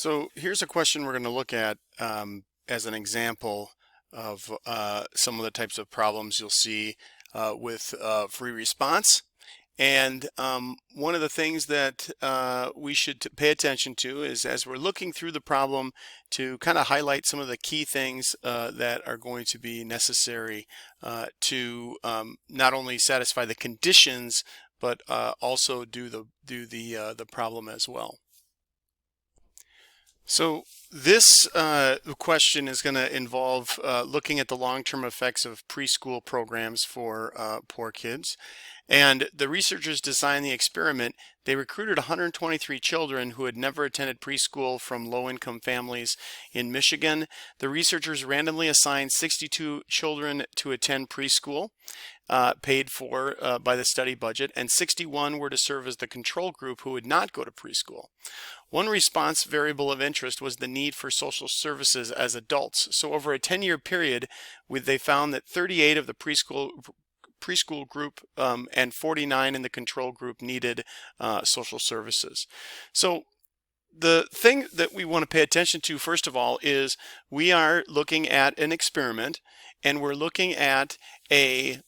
So here's a question we're going to look at as an example of some of the types of problems you'll see with free response. And one of the things that we should pay attention to is as we're looking through the problem to kind of highlight some of the key things that are going to be necessary to not only satisfy the conditions but also do the problem as well. So this question is going to involve looking at the long-term effects of preschool programs for poor kids. And the researchers designed the experiment. They recruited 123 children who had never attended preschool from low-income families in Michigan. The researchers randomly assigned 62 children to attend preschool, paid for by the study budget, and 61 were to serve as the control group who would not go to preschool. One response variable of interest was the need for social services as adults. So over a 10-year period, they found that 38 of the preschool group and 49 in the control group needed social services. So the thing that we want to pay attention to first of all is we are looking at an experiment, and we're looking at a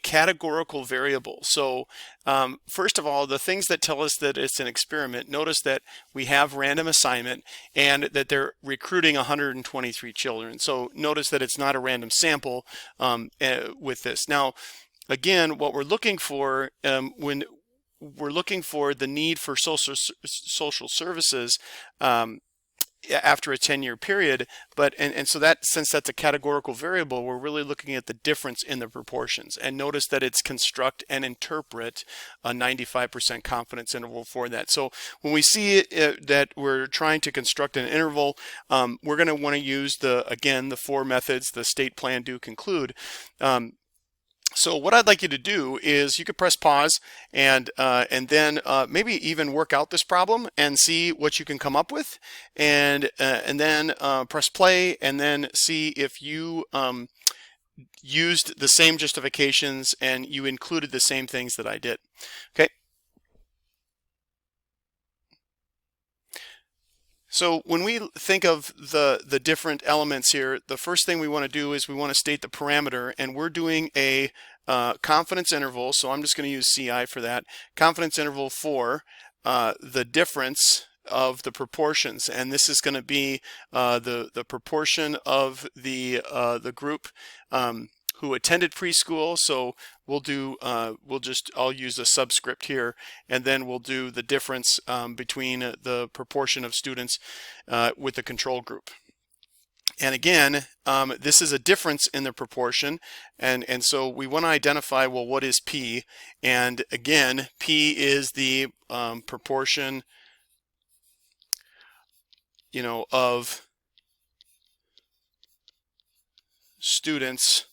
categorical variable. So first of all, the things that tell us that it's an experiment, notice that we have random assignment and that they're recruiting 123 children. So notice that it's not a random sample with this. Now, again, what we're looking for when we're looking for the need for social services after a 10-year period, and so that, since that's a categorical variable, we're really looking at the difference in the proportions. And notice that it's construct and interpret a 95% confidence interval for that. So when we see that we're trying to construct an interval, we're going to want to use the four methods: the state, plan, do, conclude. So what I'd like you to do is you could press pause and then maybe even work out this problem and see what you can come up with, and then press play and then see if you used the same justifications and you included the same things that I did. Okay. So when we think of the different elements here, the first thing we want to do is we want to state the parameter, and we're doing a confidence interval. So I'm just going to use CI for that. Confidence interval for the difference of the proportions, and this is going to be the proportion of the group who attended preschool. So we'll I'll use a subscript here, and then we'll do the difference between the proportion of students with the control group. And again, this is a difference in the proportion, and so we want to identify, well, what is P? And again, P is the proportion, of students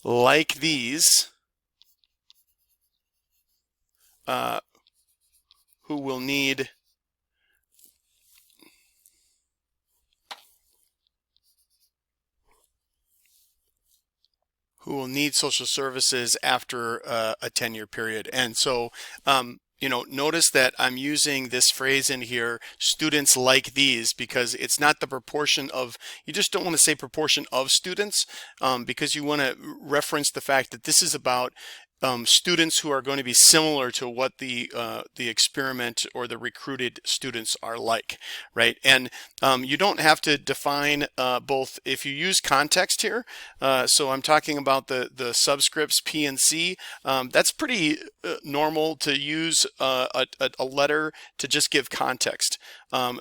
like these who will need social services after a 10-year period. And so notice that I'm using this phrase in here, students like these, because it's not the proportion of, you just don't want to say proportion of students, because you want to reference the fact that this is about students who are going to be similar to what the experiment or the recruited students are like, right? And you don't have to define both. If you use context here, so I'm talking about the subscripts P and C, that's pretty normal to use a letter to just give context.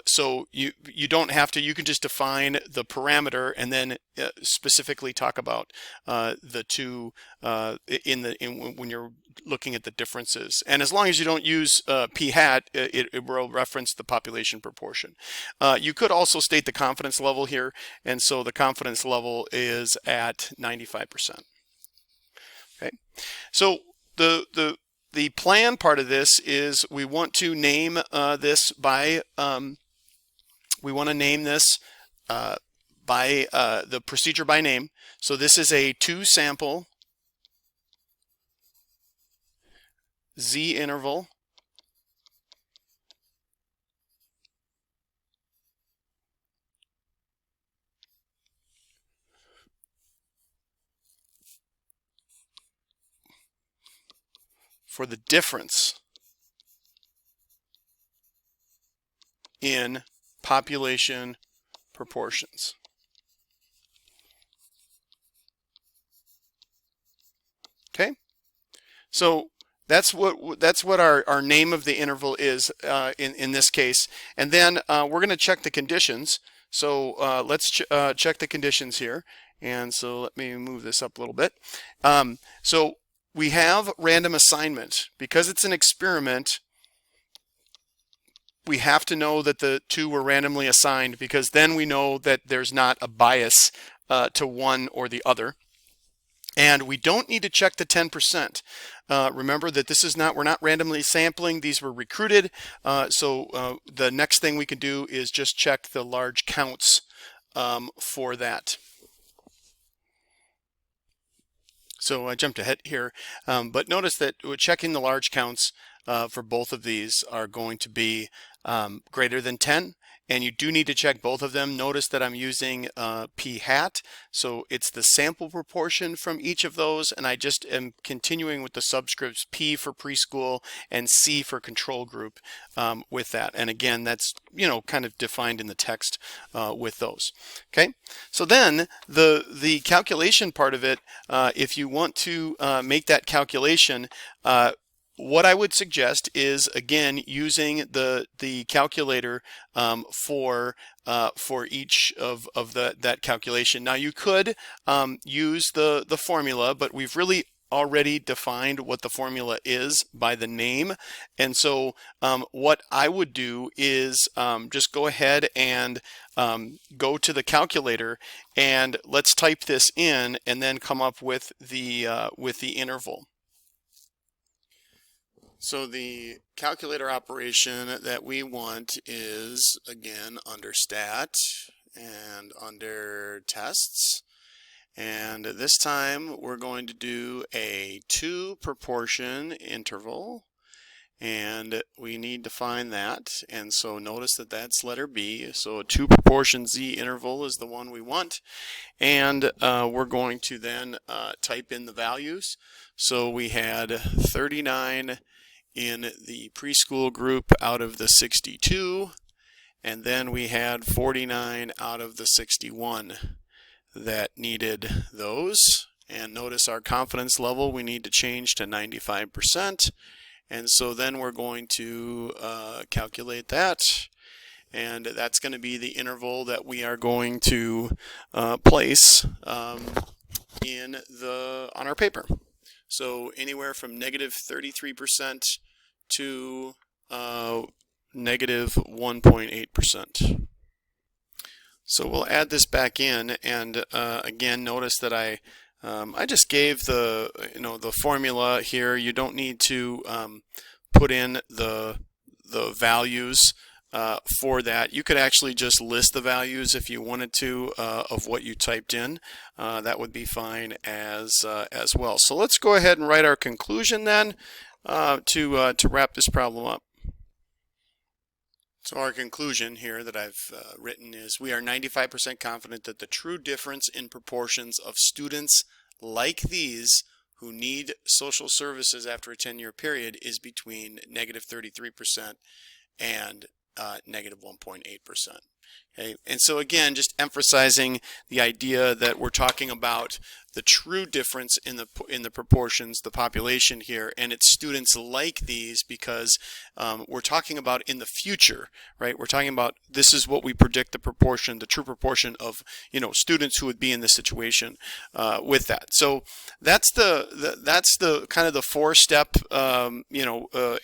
So you don't have to, you can just define the parameter and then specifically talk about the two when you're looking at the differences. And as long as you don't use p hat, it will reference the population proportion. You could also state the confidence level here, and so the confidence level is at 95%. Okay, so the plan part of this is we want to name this by by the procedure by name. So this is a 2-sample Z interval for the difference in population proportions. Okay, so that's what our name of the interval is in this case, and then we're going to check the conditions. So let's check the conditions here, and so let me move this up a little bit. So we have random assignment. Because it's an experiment, we have to know that the two were randomly assigned, because then we know that there's not a bias to one or the other. And we don't need to check the 10%. Remember that this is we're not randomly sampling. These were recruited. So the next thing we can do is just check the large counts for that. So I jumped ahead here, but notice that we're checking the large counts for both of these are going to be greater than 10. And you do need to check both of them. Notice that I'm using p hat, so it's the sample proportion from each of those, and I just am continuing with the subscripts p for preschool and c for control group with that. And again, that's kind of defined in the text with those. Okay, so then the calculation part of it, if you want to make that calculation, what I would suggest is, again, using the calculator for each of that calculation. Now you could use the formula, but we've really already defined what the formula is by the name. And so what I would do is just go ahead and go to the calculator, and let's type this in and then come up with the interval. So the calculator operation that we want is, again, under stat and under tests. And this time we're going to do a 2 proportion interval, and we need to find that. And so notice that that's letter B. So a 2 proportion Z interval is the one we want. And we're going to then type in the values. So we had 39 in the preschool group out of the 62, and then we had 49 out of the 61 that needed those. And notice our confidence level we need to change to 95%, and so then we're going to calculate that, and that's going to be the interval that we are going to place on our paper. So anywhere from negative 33% to negative 1.8%. So we'll add this back in, and again, notice that I just gave the formula here. You don't need to put in the values for that. You could actually just list the values if you wanted to of what you typed in. That would be fine as well. So let's go ahead and write our conclusion then to wrap this problem up. So our conclusion here that I've written is, we are 95% confident that the true difference in proportions of students like these who need social services after a 10-year period is between negative 33% and negative 1.8%. Okay, and so again, just emphasizing the idea that we're talking about the true difference in the proportions, the population here, and it's students like these because we're talking about in the future, right? We're talking about this is what we predict the proportion, the true proportion of students who would be in this situation with that. So that's the kind of the 4-step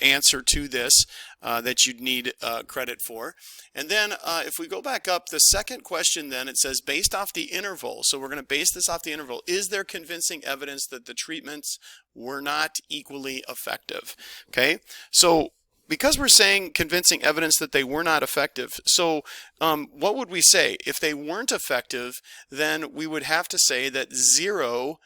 answer to this that you'd need credit for. And then if we go back up, the second question then, it says based off the interval. So we're going to base this off the interval. Is there convincing evidence that the treatments were not equally effective? Okay, so because we're saying convincing evidence that they were not effective, so what would we say? If they weren't effective, then we would have to say that 0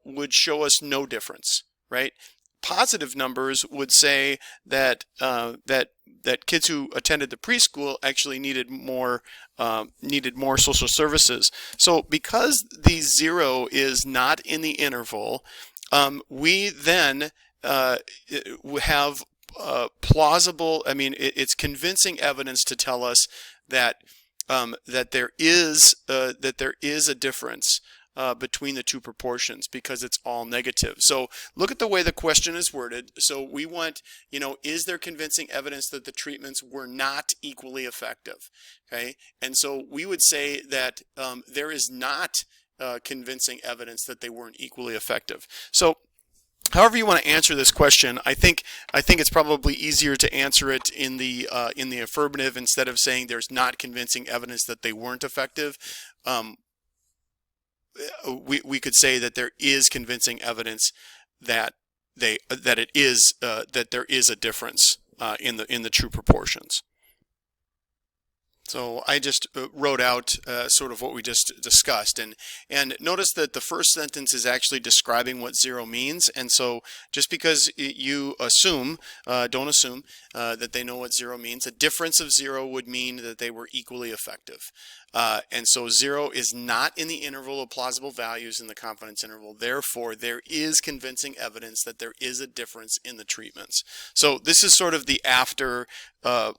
would show us no difference, right? Positive numbers would say that that kids who attended the preschool actually needed more social services. So because the 0 is not in the interval, we then have plausible, I mean, it's convincing evidence to tell us that that there is a difference between the two proportions because it's all negative. So look at the way the question is worded. So we want, is there convincing evidence that the treatments were not equally effective? Okay, and so we would say that there is not convincing evidence that they weren't equally effective. So however you want to answer this question, I think it's probably easier to answer it in the affirmative instead of saying there's not convincing evidence that they weren't effective. We could say that there is convincing evidence that there is a difference in the true proportions. So I just wrote out sort of what we just discussed, and notice that the first sentence is actually describing what zero means. And so just because you assume, don't assume that they know what zero means, a difference of zero would mean that they were equally effective. And so zero is not in the interval of plausible values in the confidence interval. Therefore, there is convincing evidence that there is a difference in the treatments. So this is sort of the after, a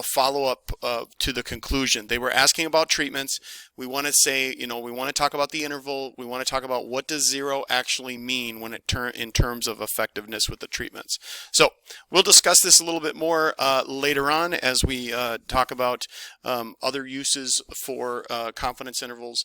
follow-up to the conclusion. They were asking about treatments. We want to say, we want to talk about the interval. We want to talk about what does zero actually mean when in terms of effectiveness with the treatments. So we'll discuss this a little bit more later on as we talk about other uses for confidence intervals.